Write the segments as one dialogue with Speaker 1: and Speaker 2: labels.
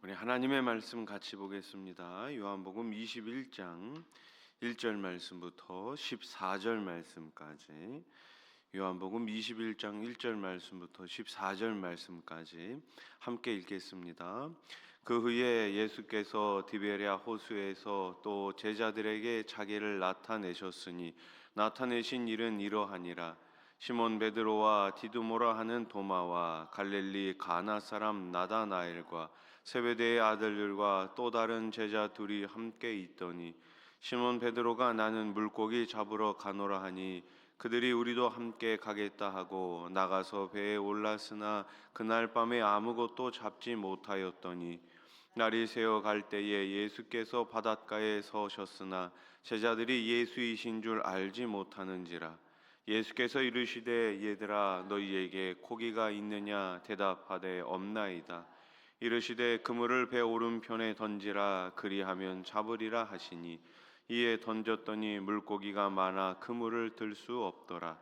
Speaker 1: 우리 하나님의 말씀 같이 보겠습니다. 요한복음 21장 1절 말씀부터 14절 말씀까지, 요한복음 21장 1절 말씀부터 14절 말씀까지 함께 읽겠습니다. 그 후에 예수께서 디베랴 호수에서 또 제자들에게 자기를 나타내셨으니 나타내신 일은 이러하니라. 시몬 베드로와 디두모라 하는 도마와 갈릴리 가나 사람 나다나엘과 세베대의 아들들과 또 다른 제자 둘이 함께 있더니 시몬 베드로가 나는 물고기 잡으러 가노라 하니 그들이 우리도 함께 가겠다 하고 나가서 배에 올랐으나 그날 밤에 아무것도 잡지 못하였더니 날이 새어 갈 때에 예수께서 바닷가에 서셨으나 제자들이 예수이신 줄 알지 못하는지라. 예수께서 이르시되 얘들아 너희에게 고기가 있느냐 대답하되 없나이다. 이르시되 그물을 배 오른편에 던지라 그리하면 잡으리라 하시니 이에 던졌더니 물고기가 많아 그물을 들 수 없더라.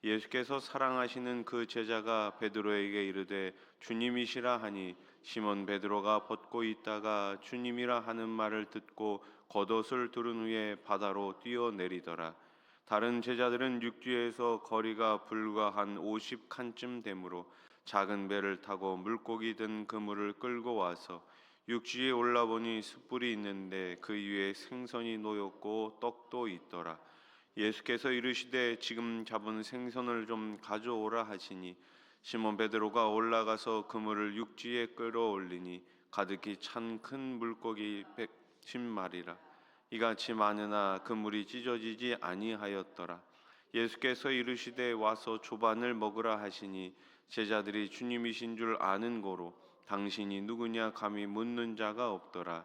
Speaker 1: 예수께서 사랑하시는 그 제자가 베드로에게 이르되 주님이시라 하니 시몬 베드로가 벗고 있다가 주님이라 하는 말을 듣고 겉옷을 두른 후에 바다로 뛰어내리더라. 다른 제자들은 육지에서 거리가 불과 한 50칸쯤 되므로 작은 배를 타고 물고기 든 그물을 끌고 와서 육지에 올라보니 숯불이 있는데 그 위에 생선이 놓였고 떡도 있더라. 예수께서 이르시되 지금 잡은 생선을 좀 가져오라 하시니 시몬 베드로가 올라가서 그물을 육지에 끌어올리니 가득히 찬 큰 물고기 110마리라. 이같이 많으나 그물이 찢어지지 아니하였더라. 예수께서 이르시되 와서 조반을 먹으라 하시니 제자들이 주님이신 줄 아는 고로 당신이 누구냐 감히 묻는 자가 없더라.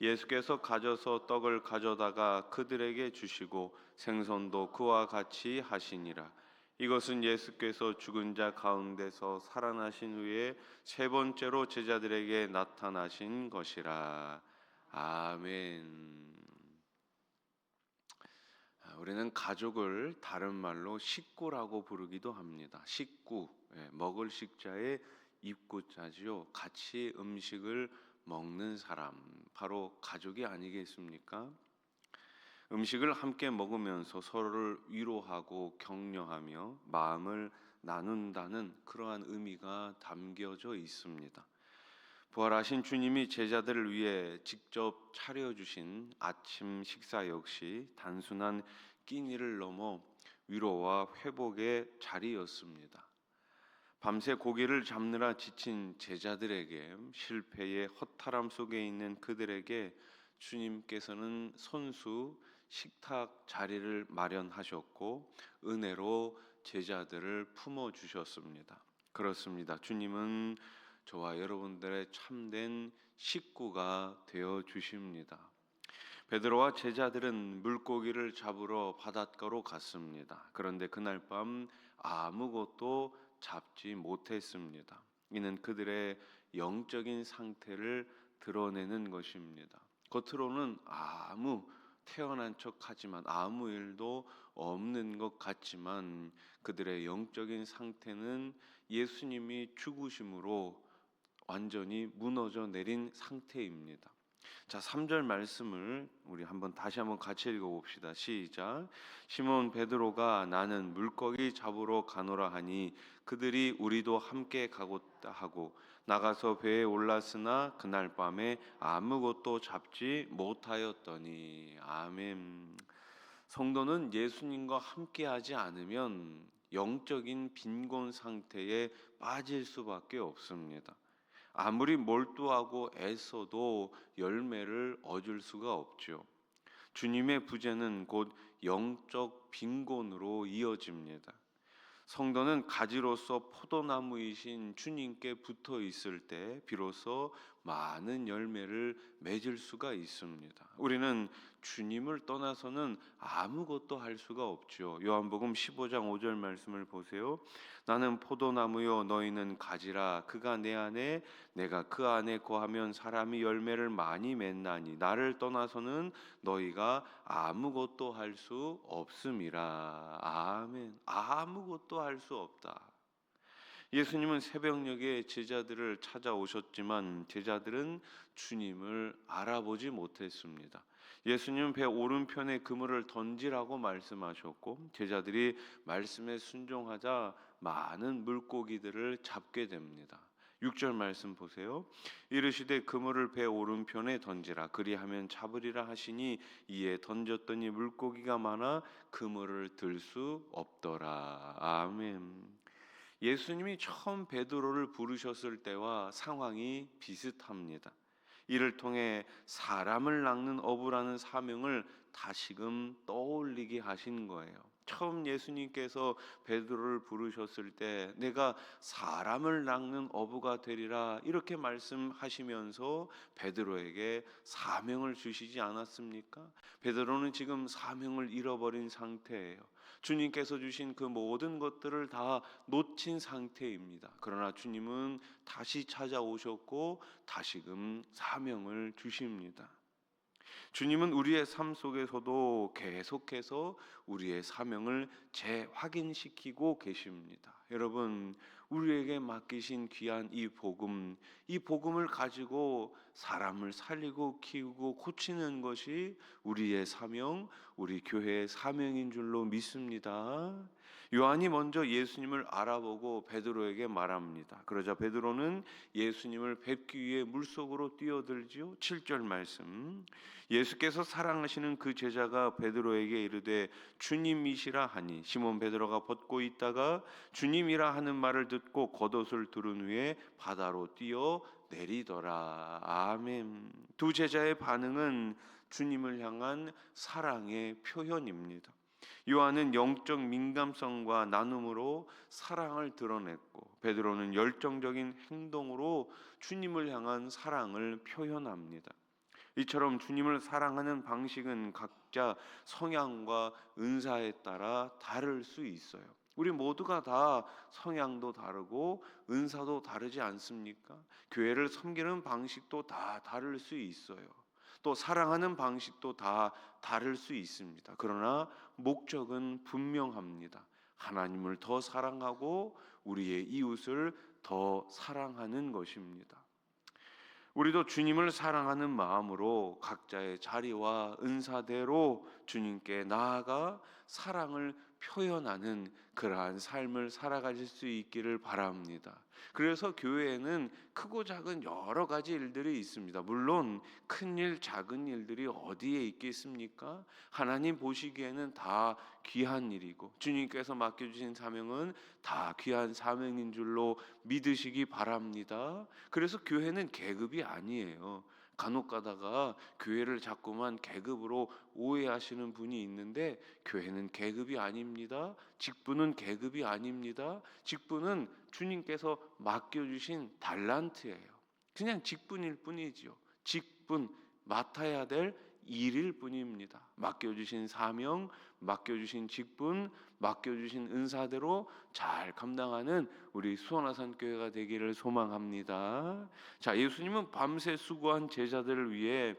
Speaker 1: 예수께서 가져서 떡을 가져다가 그들에게 주시고 생선도 그와 같이 하시니라. 이것은 예수께서 죽은 자 가운데서 살아나신 후에 세 번째로 제자들에게 나타나신 것이라. 아멘. 우리는 가족을 다른 말로 식구라고 부르기도 합니다. 식구, 먹을 식자에 입구자지요. 같이 음식을 먹는 사람, 바로 가족이 아니겠습니까? 음식을 함께 먹으면서 서로를 위로하고 격려하며 마음을 나눈다는 그러한 의미가 담겨져 있습니다. 부활하신 주님이 제자들을 위해 직접 차려주신 아침 식사 역시 단순한 끼니를 넘어 위로와 회복의 자리였습니다. 밤새 고기를 잡느라 지친 제자들에게, 실패의 허탈함 속에 있는 그들에게 주님께서는 손수 식탁 자리를 마련하셨고 은혜로 제자들을 품어주셨습니다. 그렇습니다. 주님은 저와 여러분들의 참된 식구가 되어 주십니다. 베드로와 제자들은 물고기를 잡으러 바닷가로 갔습니다. 그런데 그날 밤 아무것도 잡지 못했습니다. 이는 그들의 영적인 상태를 드러내는 것입니다. 겉으로는 태어난 척하지만 아무 일도 없는 것 같지만 그들의 영적인 상태는 예수님이 죽으심으로 완전히 무너져 내린 상태입니다. 자, 3절 말씀을 우리 다시 한번 같이 읽어봅시다. 시작. 시몬 베드로가 나는 물고기 잡으러 가노라 하니 그들이 우리도 함께 가고자 하고 나가서 배에 올랐으나 그날 밤에 아무것도 잡지 못하였더니. 아멘. 성도는 예수님과 함께하지 않으면 영적인 빈곤 상태에 빠질 수밖에 없습니다. 아무리 몰두하고 애써도 열매를 얻을 수가 없죠. 주님의 부재는 곧 영적 빈곤으로 이어집니다. 성도는 가지로서 포도나무이신 주님께 붙어 있을 때 비로소 많은 열매를 맺을 수가 있습니다. 우리는 주님을 떠나서는 아무것도 할 수가 없죠. 요한복음 15장 5절 말씀을 보세요. 나는 포도나무요 너희는 가지라. 그가 내 안에 내가 그 안에 거하면 사람이 열매를 많이 맺나니 나를 떠나서는 너희가 아무것도 할 수 없음이라. 아멘. 아무것도 할 수 없다. 예수님은 새벽녘에 제자들을 찾아오셨지만 제자들은 주님을 알아보지 못했습니다. 예수님은 배 오른편에 그물을 던지라고 말씀하셨고 제자들이 말씀에 순종하자 많은 물고기들을 잡게 됩니다. 6절 말씀 보세요. 이르시되 그물을 배 오른편에 던지라 그리하면 잡으리라 하시니 이에 던졌더니 물고기가 많아 그물을 들 수 없더라. 아멘. 예수님이 처음 베드로를 부르셨을 때와 상황이 비슷합니다. 이를 통해 사람을 낚는 어부라는 사명을 다시금 떠올리게 하신 거예요. 처음 예수님께서 베드로를 부르셨을 때 내가 사람을 낚는 어부가 되리라 이렇게 말씀하시면서 베드로에게 사명을 주시지 않았습니까? 베드로는 지금 사명을 잃어버린 상태예요. 주님께서 주신 그 모든 것들을 다 놓친 상태입니다. 그러나 주님은 다시 찾아오셨고 다시금 사명을 주십니다. 주님은 우리의 삶 속에서도 계속해서 우리의 사명을 재확인시키고 계십니다. 여러분, 우리에게 맡기신 귀한 이 복음을 가지고 사람을 살리고 키우고 고치는 것이 우리의 사명, 우리 교회의 사명인 줄로 믿습니다. 요한이 먼저 예수님을 알아보고 베드로에게 말합니다. 그러자 베드로는 예수님을 뵙기 위해 물속으로 뛰어들지요. 7절 말씀. 예수께서 사랑하시는 그 제자가 베드로에게 이르되 주님이시라 하니 시몬 베드로가 벗고 있다가 주님이라 하는 말을 듣고 겉옷을 두른 후에 바다로 뛰어 내리더라. 아멘. 두 제자의 반응은 주님을 향한 사랑의 표현입니다. 요한은 영적 민감성과 나눔으로 사랑을 드러냈고 베드로는 열정적인 행동으로 주님을 향한 사랑을 표현합니다. 이처럼 주님을 사랑하는 방식은 각자 성향과 은사에 따라 다를 수 있어요. 우리 모두가 다 성향도 다르고 은사도 다르지 않습니까? 교회를 섬기는 방식도 다 다를 수 있어요. 또 사랑하는 방식도 다 다를 수 있습니다. 그러나 목적은 분명합니다. 하나님을 더 사랑하고 우리의 이웃을 더 사랑하는 것입니다. 우리도 주님을 사랑하는 마음으로 각자의 자리와 은사대로 주님께 나아가 사랑을 표현하는 그러한 삶을 살아가실 수 있기를 바랍니다. 그래서 교회에는 크고 작은 여러 가지 일들이 있습니다. 물론 큰 일, 작은 일들이 어디에 있겠습니까? 하나님 보시기에는 다 귀한 일이고 주님께서 맡겨주신 사명은 다 귀한 사명인 줄로 믿으시기 바랍니다. 그래서 교회는 계급이 아니에요. 간혹 가다가 교회를 자꾸만 계급으로 오해하시는 분이 있는데 교회는 계급이 아닙니다. 직분은 계급이 아닙니다. 직분은 주님께서 맡겨주신 달란트예요. 그냥 직분일 뿐이지요. 직분, 맡아야 될 일일 뿐입니다. 맡겨주신 사명, 맡겨주신 직분, 맡겨주신 은사대로 잘 감당하는 우리 수원아산 교회가 되기를 소망합니다. 자, 예수님은 밤새 수고한 제자들을 위해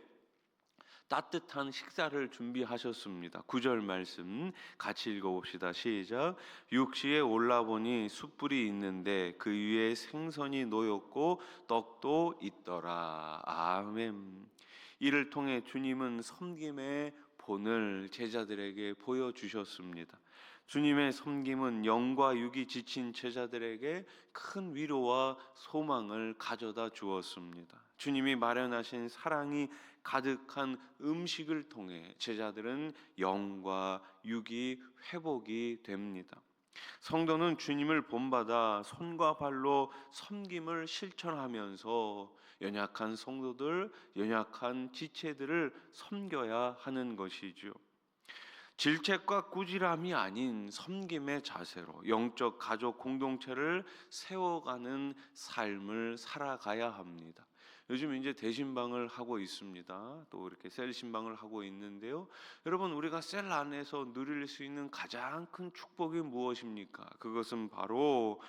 Speaker 1: 따뜻한 식사를 준비하셨습니다. 9절 말씀 같이 읽어봅시다. 시작. 육지에 올라보니 숯불이 있는데 그 위에 생선이 놓였고 떡도 있더라. 아멘. 이를 통해 주님은 섬김의 본을 제자들에게 보여주셨습니다. 주님의 섬김은 영과 육이 지친 제자들에게 큰 위로와 소망을 가져다 주었습니다. 주님이 마련하신 사랑이 가득한 음식을 통해 제자들은 영과 육이 회복이 됩니다. 성도는 주님을 본받아 손과 발로 섬김을 실천하면서 연약한 성도들, 연약한 지체들을 섬겨야 하는 것이죠. 질책과 꾸지람이 아닌 섬김의 자세로 영적 가족 공동체를 세워가는 삶을 살아가야 합니다. 요즘 이제 대신방을 하고 있습니다. 또 이렇게 셀 신방을 하고 있는데요. 여러분, 우리가 셀 안에서 누릴 수 있는 가장 큰 축복이 무엇입니까? 그것은 바로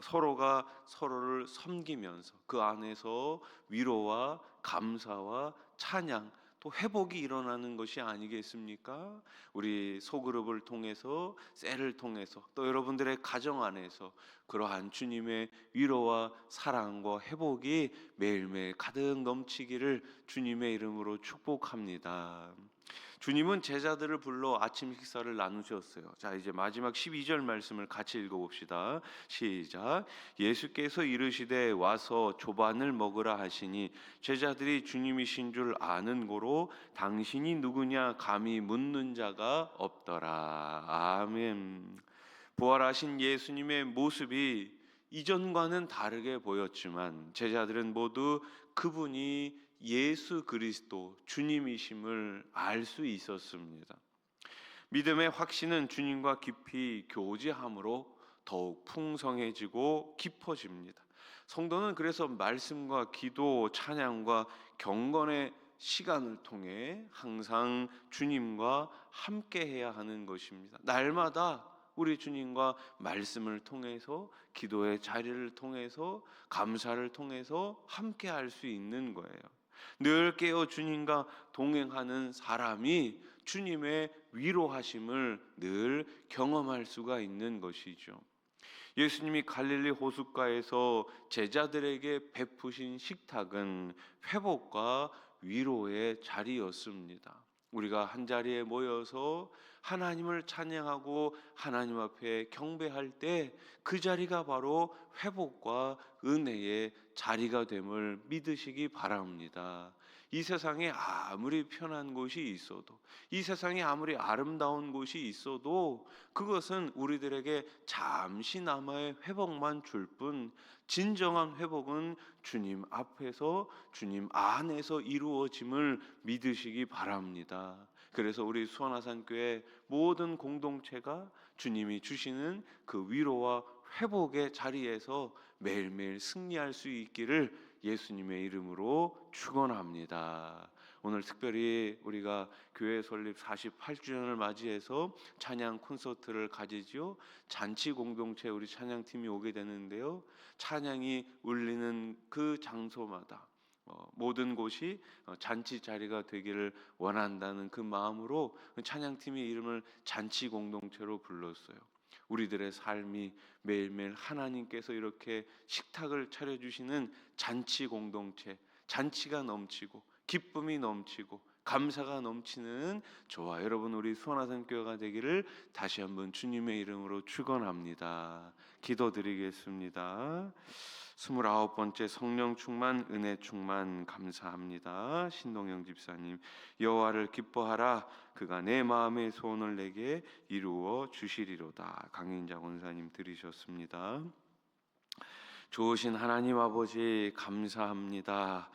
Speaker 1: 서로가 서로를 섬기면서 그 안에서 위로와 감사와 찬양 또 회복이 일어나는 것이 아니겠습니까? 우리 소그룹을 통해서, 셀을 통해서, 또 여러분들의 가정 안에서 그러한 주님의 위로와 사랑과 회복이 매일매일 가득 넘치기를 주님의 이름으로 축복합니다. 주님은 제자들을 불러 아침 식사를 나누셨어요. 자, 이제 마지막 12절 말씀을 같이 읽어봅시다. 시작. 예수께서 이르시되 와서 조반을 먹으라 하시니 제자들이 주님이신 줄 아는 고로 당신이 누구냐 감히 묻는 자가 없더라. 아멘. 부활하신 예수님의 모습이 이전과는 다르게 보였지만 제자들은 모두 그분이 예수 그리스도 주님이심을 알 수 있었습니다. 믿음의 확신은 주님과 깊이 교제함으로 더욱 풍성해지고 깊어집니다. 성도는 그래서 말씀과 기도, 찬양과 경건의 시간을 통해 항상 주님과 함께해야 하는 것입니다. 날마다 우리 주님과 말씀을 통해서, 기도의 자리를 통해서, 감사를 통해서 함께할 수 있는 거예요. 늘 깨어 주님과 동행하는 사람이 주님의 위로하심을 늘 경험할 수가 있는 것이죠. 예수님이 갈릴리 호숫가에서 제자들에게 베푸신 식탁은 회복과 위로의 자리였습니다. 우리가 한자리에 모여서 하나님을 찬양하고 하나님 앞에 경배할 때 그 자리가 바로 회복과 은혜의 자리가 됨을 믿으시기 바랍니다. 이 세상에 아무리 편한 곳이 있어도, 이 세상에 아무리 아름다운 곳이 있어도 그것은 우리들에게 잠시나마의 회복만 줄 뿐, 진정한 회복은 주님 앞에서, 주님 안에서 이루어짐을 믿으시기 바랍니다. 그래서 우리 수원하산교회 모든 공동체가 주님이 주시는 그 위로와 회복의 자리에서 매일매일 승리할 수 있기를 예수님의 이름으로 축원합니다. 오늘 특별히 우리가 교회 설립 48주년을 맞이해서 찬양 콘서트를 가지죠. 잔치 공동체 우리 찬양팀이 오게 되는데요. 찬양이 울리는 그 장소마다 모든 곳이 잔치 자리가 되기를 원한다는 그 마음으로 찬양팀의 이름을 잔치 공동체로 불렀어요. 우리들의 삶이 매일매일 하나님께서 이렇게 식탁을 차려주시는 잔치 공동체, 잔치가 넘치고 기쁨이 넘치고 감사가 넘치는 저와 여러분 우리 수원하산교회가 되기를 다시 한번 주님의 이름으로 축원합니다. 기도드리겠습니다. 29번째 성령 충만, 은혜 충만 감사합니다. 신동영 집사님, 여호와를 기뻐하라 그가 내 마음의 소원을 내게 이루어 주시리로다. 강인자 권사님 들으셨습니다. 좋으신 하나님 아버지 감사합니다.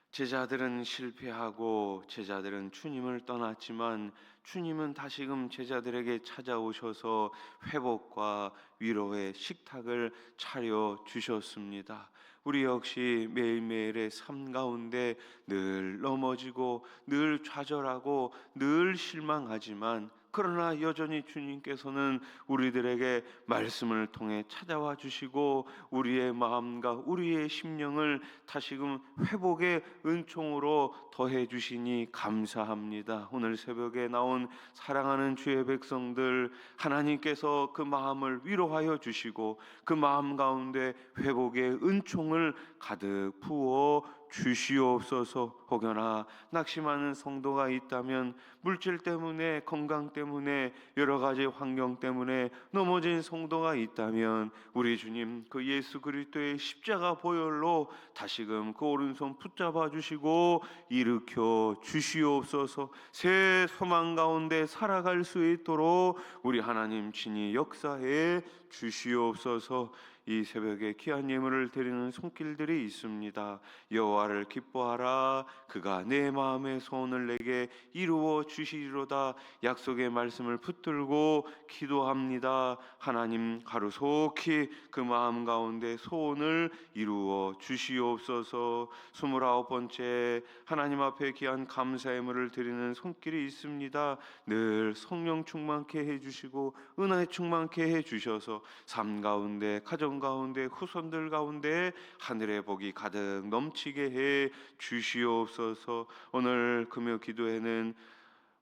Speaker 1: 제자들은 실패하고 제자들은 주님을 떠났지만 주님은 다시금 제자들에게 찾아오셔서 회복과 위로의 식탁을 차려 주셨습니다. 우리 역시 매일매일의 삶 가운데 늘 넘어지고 늘 좌절하고 늘 실망하지만 그러나 여전히 주님께서는 우리들에게 말씀을 통해 찾아와 주시고 우리의 마음과 우리의 심령을 다시금 회복의 은총으로 더해 주시니 감사합니다. 오늘 새벽에 나온 사랑하는 주의 백성들, 하나님께서 그 마음을 위로하여 주시고 그 마음 가운데 회복의 은총을 가득 부어 주시옵소서. 혹여나 낙심하는 성도가 있다면 물질 때문에, 건강 때문에, 여러 가지 환경 때문에 넘어진 성도가 있다면 우리 주님 그 예수 그리스도의 십자가 보혈로 다시금 그 오른손 붙잡아 주시고 일으켜 주시옵소서. 새 소망 가운데 살아갈 수 있도록 우리 하나님 친히 역사해 주시옵소서. 이 새벽에 귀한 예물을 드리는 손길들이 있습니다. 여호와를 기뻐하라 그가 내 마음의 소원을 내게 이루어 주시리로다. 약속의 말씀을 붙들고 기도합니다. 하나님 하루속히 그 마음 가운데 소원을 이루어 주시옵소서. 29번째 하나님 앞에 귀한 감사의 예물을 드리는 손길이 있습니다. 늘 성령 충만케 해주시고 은혜 충만케 해주셔서 삶 가운데 가정 가정 가운데 후손들 가운데 하늘의 복이 가득 넘치게 해 주시옵소서. 오늘 금요 기도회는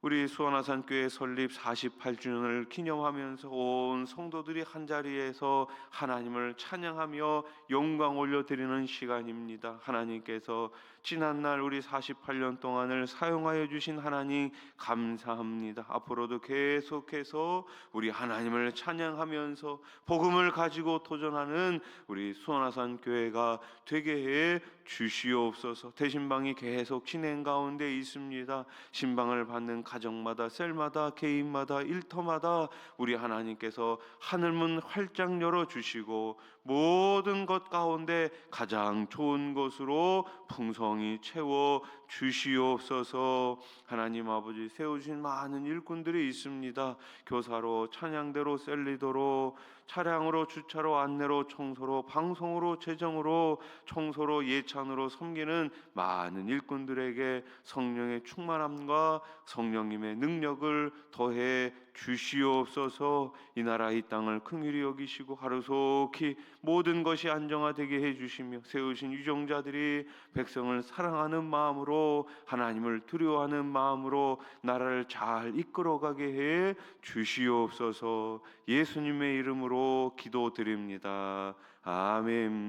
Speaker 1: 우리 수원아산교회 설립 48주년을 기념하면서 온 성도들이 한자리에서 하나님을 찬양하며 영광 올려드리는 시간입니다. 하나님께서 지난날 우리 48년 동안을 사용하여 주신 하나님 감사합니다. 앞으로도 계속해서 우리 하나님을 찬양하면서 복음을 가지고 도전하는 우리 수원아산교회가 되게 해 주시옵소서. 대신방이 계속 진행 가운데 있습니다. 신방을 받는 가정마다 셀마다 개인마다 일터마다 우리 하나님께서 하늘문 활짝 열어주시고 모든 것 가운데 가장 좋은 것으로 풍성히 채워 주시옵소서. 하나님 아버지, 세우신 많은 일꾼들이 있습니다. 교사로, 찬양대로, 셀리더로, 차량으로, 주차로, 안내로, 청소로, 방송으로, 재정으로, 청소로, 예찬으로 섬기는 많은 일꾼들에게 성령의 충만함과 성령님의 능력을 더해 주시옵소서. 이 나라 이 땅을 긍휼히 여기시고 하루속히 모든 것이 안정화되게 해주시며 세우신 유정자들이 백성을 사랑하는 마음으로, 하나님을 두려워하는 마음으로 나라를 잘 이끌어가게 해 주시옵소서. 예수님의 이름으로 기도드립니다. 아멘.